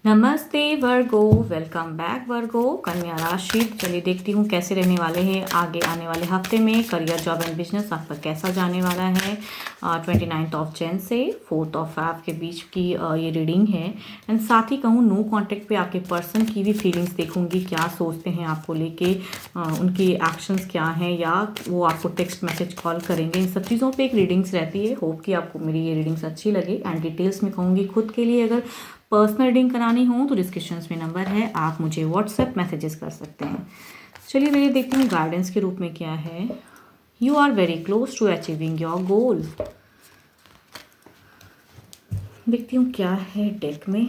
नमस्ते वर्गो, welcome back वर्गो। कन्या राशि, चलिए देखती हूँ कैसे रहने वाले हैं आगे आने वाले हफ्ते में। करियर, जॉब एंड बिजनेस आपका कैसा जाने वाला है। 29 से 4 के बीच की ये रीडिंग है। एंड साथ ही कहूँ नो कॉन्टेक्ट पे आपके पर्सन की भी फीलिंग्स देखूंगी, क्या सोचते हैं आपको लेके, उनकी एक्शंस क्या हैं, या वो आपको टेक्स्ट मैसेज कॉल करेंगे। इन सब चीज़ों पे एक रीडिंग्स रहती है। होप कि आपको मेरी ये रीडिंग्स अच्छी लगे। एंड डिटेल्स में कहूँगी खुद के लिए अगर पर्सनल रीडिंग करानी हो तो डिस्क्रिप्शन में नंबर है, आप मुझे व्हाट्सएप मैसेजेस कर सकते हैं। चलिए मेरे देखती हूँ गाइडेंस के रूप में क्या है। You are very close to achieving your goal. देखती हूँ क्या है डेक में।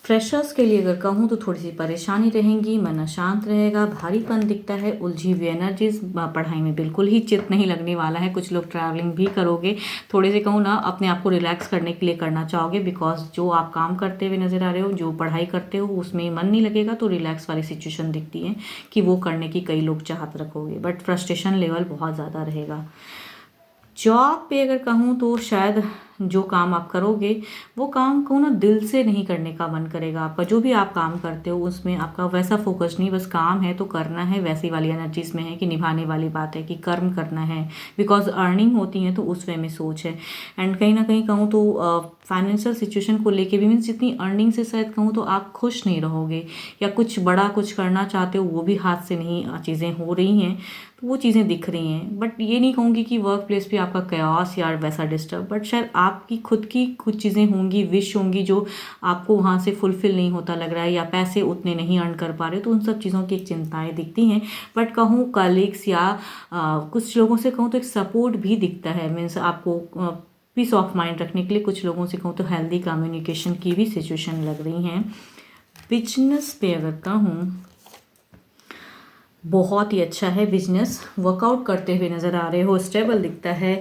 फ्रेशर्स के लिए अगर कहूँ तो थोड़ी सी परेशानी रहेंगी, मन अशांत रहेगा, भारीपन दिखता है, उलझी हुई एनर्जीज, पढ़ाई में बिल्कुल ही चित नहीं लगने वाला है। कुछ लोग ट्रैवलिंग भी करोगे, थोड़े से कहूँ ना अपने आप को रिलैक्स करने के लिए करना चाहोगे, बिकॉज जो आप काम करते हुए नजर आ रहे हो, जो पढ़ाई करते हो उसमें मन नहीं लगेगा, तो रिलैक्स वाली सिचुएशन दिखती है कि वो करने की कई लोग चाहत रखोगे, बट फ्रस्ट्रेशन लेवल बहुत ज़्यादा रहेगा। जॉब पे अगर कहूँ तो शायद जो काम आप करोगे वो काम को ना दिल से नहीं करने का मन करेगा आपका। जो भी आप काम करते हो उसमें आपका वैसा फोकस नहीं, बस काम है तो करना है, वैसी वाली एनर्जीज में है कि निभाने वाली बात है कि कर्म करना है, बिकॉज अर्निंग होती है तो उस वे में सोच है। एंड कहीं ना कहीं कहूँ तो फाइनेंशियल सिचुएशन को लेके भी, मीन्स जितनी अर्निंग से शायद कहूँ तो आप खुश नहीं रहोगे, या कुछ बड़ा कुछ करना चाहते हो वो भी हाथ से नहीं चीज़ें हो रही हैं, तो वो चीज़ें दिख रही हैं। बट ये नहीं कहूँगी कि वर्क प्लेस पे आपका कयास या वैसा डिस्टर्ब, बट शायद आपकी खुद की कुछ चीज़ें होंगी, विश होंगी जो आपको वहाँ से फुलफिल नहीं होता लग रहा है, या पैसे उतने नहीं अर्न कर पा रहे, तो उन सब चीज़ों की एक चिंताएं दिखती हैं। बट कहूँ कलीग्स या कुछ लोगों से कहूँ तो एक सपोर्ट भी दिखता है, मीन्स आपको पीस ऑफ माइंड रखने के लिए कुछ लोगों से कहूँ तो हेल्दी कम्युनिकेशन की भी सिचुएशन लग रही हैं। बिजनेस पे अगर कहूँ बहुत ही अच्छा है, बिजनेस वर्कआउट करते हुए नज़र आ रहे हो, स्टेबल दिखता है,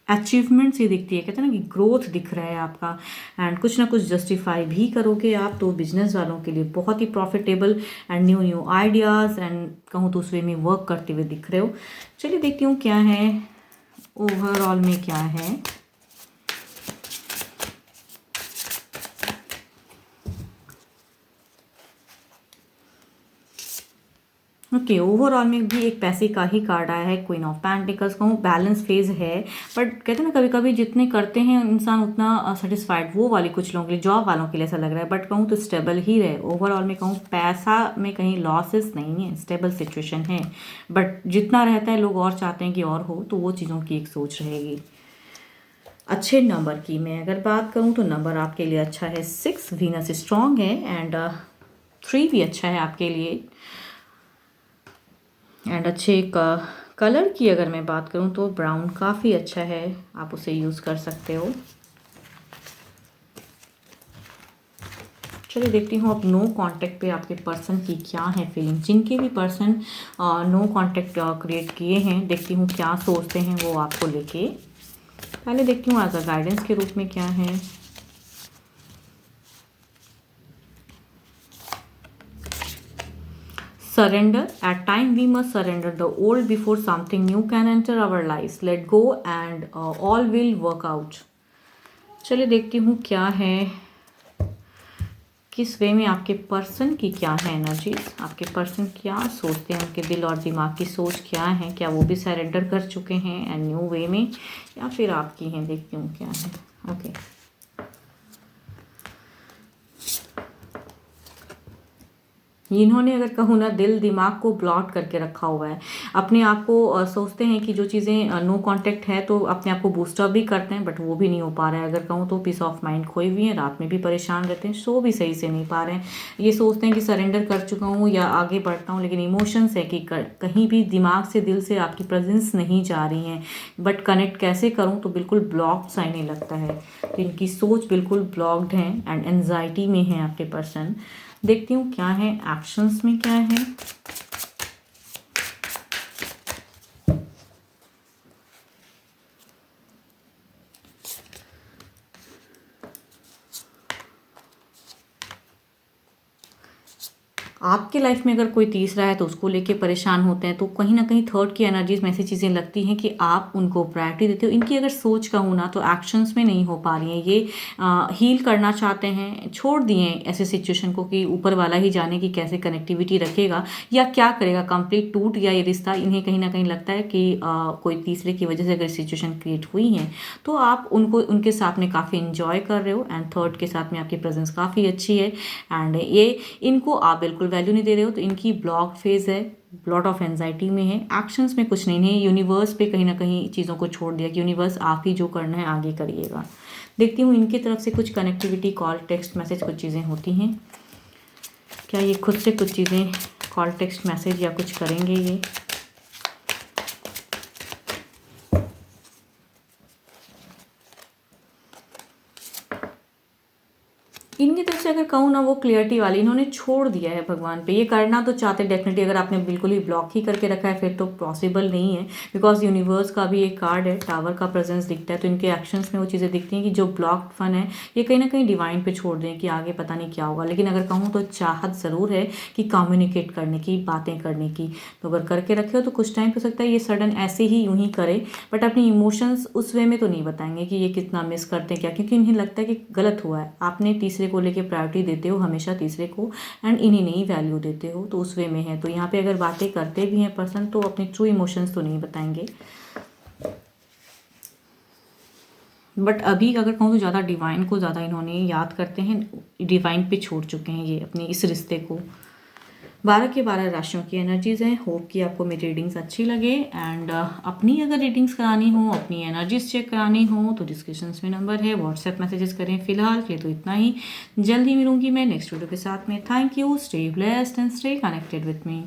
अचीवमेंट्स ही दिखती है, कहते हैं ना कि ग्रोथ दिख रहा है आपका। एंड कुछ ना कुछ जस्टिफाई भी करोगे आप, तो बिजनेस वालों के लिए बहुत ही profitable and new new ideas and कहूँ तो उस वे में वर्क करते हुए दिख रहे हो। चलिए देखती हूँ क्या है ओवरऑल में क्या है। ओके, ओवरऑल में भी एक पैसे का ही कार्ड आया है, क्वीन ऑफ पेंटिकल्स। कहूँ बैलेंस फेज है, बट कहते हैं ना कभी कभी जितने करते हैं इंसान उतना सेटिस्फाइड, वो वाली कुछ लोगों के लिए, जॉब वालों के लिए ऐसा लग रहा है। बट कहूँ तो स्टेबल ही रहे ओवरऑल में, कहूँ पैसा में कहीं लॉसेस नहीं है, स्टेबल सिचुएशन है। बट जितना रहता है लोग और चाहते हैं कि और हो, तो वो चीज़ों की एक सोच रहेगी। अच्छे नंबर की मैं अगर बात करूँ तो नंबर आपके लिए अच्छा है 6, वीनस स्ट्रांग है, एंड 3 भी अच्छा है आपके लिए। एंड अच्छे कलर की अगर मैं बात करूं तो ब्राउन काफ़ी अच्छा है, आप उसे यूज़ कर सकते हो। चलिए देखती हूँ अब नो कांटेक्ट पे आपके पर्सन की क्या है फीलिंग। जिनके भी पर्सन नो कांटेक्ट क्रिएट किए हैं, देखती हूँ क्या सोचते हैं वो आपको लेके। पहले देखती हूँ एज अ गाइडेंस के रूप में क्या है। Surrender. At time we must surrender the old before something new can enter our lives. Let go and all will work out. चलिए देखती हूँ क्या है, किस वे में आपके पर्सन की क्या है एनर्जीज, आपके पर्सन क्या सोचते हैं, उनके दिल और दिमाग की सोच क्या है, क्या वो भी सरेंडर कर चुके हैं एंड न्यू वे में, या फिर आपकी हैं। देखती हूँ क्या है। ओके, इन्होंने अगर कहूँ ना दिल दिमाग को ब्लॉक करके रखा हुआ है, अपने आप को सोचते हैं कि जो चीज़ें नो कांटेक्ट है तो अपने आप को बूस्टअप भी करते हैं, बट वो भी नहीं हो पा रहा है। अगर कहूँ तो पीस ऑफ माइंड खोई हुई है, रात में भी परेशान रहते हैं, सो भी सही से नहीं पा रहे हैं। ये सोचते हैं कि सरेंडर कर चुका हूँ या आगे बढ़ता हूँ, लेकिन इमोशंस है कि कहीं भी दिमाग से दिल से आपकी प्रेजेंस नहीं जा रही है, बट कनेक्ट कैसे करूँ तो बिल्कुल ब्लॉक्ड सा नहीं लगता है। तो इनकी सोच बिल्कुल ब्लॉक्ड है एंड एनजाइटी में है आपके पर्सन। देखती हूँ क्या है एक्शंस में क्या है। आपके लाइफ में अगर कोई तीसरा है तो उसको लेके परेशान होते हैं, तो कहीं ना कहीं थर्ड की एनर्जीज में ऐसी चीज़ें लगती हैं कि आप उनको प्रायोरिटी देते हो। इनकी अगर सोच कहूँ ना तो एक्शंस में नहीं हो पा रही हैं ये। हील करना चाहते हैं, छोड़ दिए ऐसे सिचुएशन को कि ऊपर वाला ही जाने कि कैसे कनेक्टिविटी रखेगा या क्या करेगा, कंप्लीट टूट गया ये रिश्ता। इन्हें कहीं ना कहीं लगता है कि कोई तीसरे की वजह से अगर सिचुएशन क्रिएट हुई है तो आप उनको उनके साथ में काफ़ी इंजॉय कर रहे हो, एंड थर्ड के साथ में आपकी प्रेजेंस काफ़ी अच्छी है। एंड ये इनको आप बिल्कुल वैल्यू नहीं दे रहे हो, तो इनकी ब्लॉक फेज है, लॉट ऑफ एंजाइटी में है, एक्शंस में कुछ नहीं है। यूनिवर्स पे कहीं ना कहीं चीज़ों को छोड़ दिया कि यूनिवर्स आप ही जो करना है आगे करिएगा। देखती हूँ इनकी तरफ से कुछ कनेक्टिविटी, कॉल, टेक्स्ट मैसेज, कुछ चीज़ें होती हैं क्या, ये खुद से कुछ चीज़ें कॉल, टेक्स्ट मैसेज या कुछ करेंगे ये। इनकी तरफ से अगर कहूँ ना वो क्लियरिटी वाली, इन्होंने छोड़ दिया है भगवान पे। ये करना तो चाहते डेफिनेटली, अगर आपने बिल्कुल ही ब्लॉक ही करके रखा है फिर तो पॉसिबल नहीं है, बिकॉज यूनिवर्स का भी एक कार्ड है, टावर का प्रेजेंस दिखता है, तो इनके एक्शंस में वो चीज़ें दिखती हैं कि जो ब्लॉक फन है ये कहीं ना कहीं डिवाइन पे छोड़ दें कि आगे पता नहीं क्या होगा। लेकिन अगर कहूँ तो चाहत ज़रूर है कि कम्युनिकेट करने की, बातें करने की। तो अगर करके रखे हो तो कुछ टाइम हो सकता है ये सडन ऐसे ही यूं ही करे, बट अपनी इमोशंस उस वे में तो नहीं बताएंगे कि ये कितना मिस करते हैं क्या, क्योंकि इन्हें लगता है कि गलत हुआ है। आपने तीसरे को लेके प्रायोरिटी देते हो हमेशा तीसरे को, एंड इन्हें नहीं वैल्यू देते हो, तो उस वे में है। तो यहाँ पे अगर बातें करते भी हैं पर्सन तो अपने ट्रू इमोशंस तो नहीं बताएंगे। बट अभी अगर कहूँ तो ज़्यादा डिवाइन को ज़्यादा इन्होंने याद करते हैं, डिवाइन पे छोड़ चुके हैं ये अपने इस रिश्ते को। 12 के 12 राशियों की एनर्जीज हैं। होप कि आपको मेरी रीडिंग्स अच्छी लगे, एंड अपनी अगर रीडिंग्स करानी हो, अपनी एनर्जीज चेक करानी हो तो डिस्क्रिप्शंस में नंबर है, व्हाट्सएप मैसेजेस करें। फिलहाल के लिए तो इतना ही, जल्द ही मिलूंगी मैं नेक्स्ट वीडियो के साथ में। Thank you, stay blessed and stay connected with me.